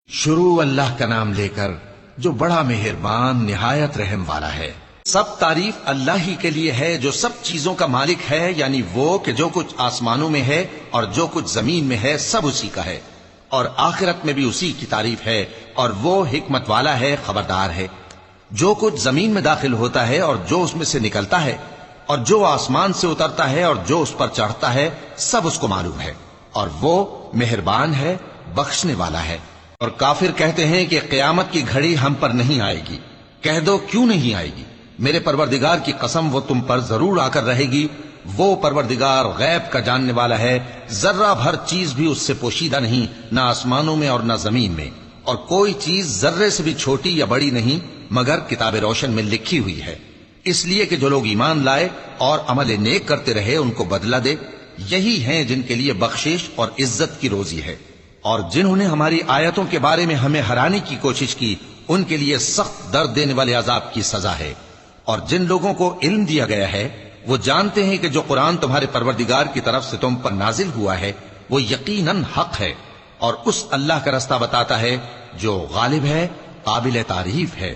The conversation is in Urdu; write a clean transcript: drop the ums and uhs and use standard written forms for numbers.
شروع اللہ کا نام لے کر جو بڑا مہربان نہایت رحم والا ہے۔ سب تعریف اللہ ہی کے لیے ہے جو سب چیزوں کا مالک ہے، یعنی وہ کہ جو کچھ آسمانوں میں ہے اور جو کچھ زمین میں ہے سب اسی کا ہے، اور آخرت میں بھی اسی کی تعریف ہے، اور وہ حکمت والا ہے، خبردار ہے۔ جو کچھ زمین میں داخل ہوتا ہے اور جو اس میں سے نکلتا ہے اور جو آسمان سے اترتا ہے اور جو اس پر چڑھتا ہے سب اس کو معلوم ہے، اور وہ مہربان ہے، بخشنے والا ہے۔ اور کافر کہتے ہیں کہ قیامت کی گھڑی ہم پر نہیں آئے گی۔ کہہ دو کیوں نہیں آئے گی؟ میرے پروردگار کی قسم وہ تم پر ضرور آ کر رہے گی۔ وہ پروردگار غیب کا جاننے والا ہے، ذرہ بھر چیز بھی اس سے پوشیدہ نہیں، نہ آسمانوں میں اور نہ زمین میں، اور کوئی چیز ذرے سے بھی چھوٹی یا بڑی نہیں مگر کتاب روشن میں لکھی ہوئی ہے، اس لیے کہ جو لوگ ایمان لائے اور عمل نیک کرتے رہے ان کو بدلہ دے۔ یہی ہیں جن کے لیے بخشش اور عزت کی روزی ہے، اور جنہوں نے ہماری آیتوں کے بارے میں ہمیں ہرانے کی کوشش کی ان کے لیے سخت درد دینے والے عذاب کی سزا ہے۔ اور جن لوگوں کو علم دیا گیا ہے وہ جانتے ہیں کہ جو قرآن تمہارے پروردگار کی طرف سے تم پر نازل ہوا ہے وہ یقیناً حق ہے، اور اس اللہ کا رستہ بتاتا ہے جو غالب ہے، قابل تعریف ہے۔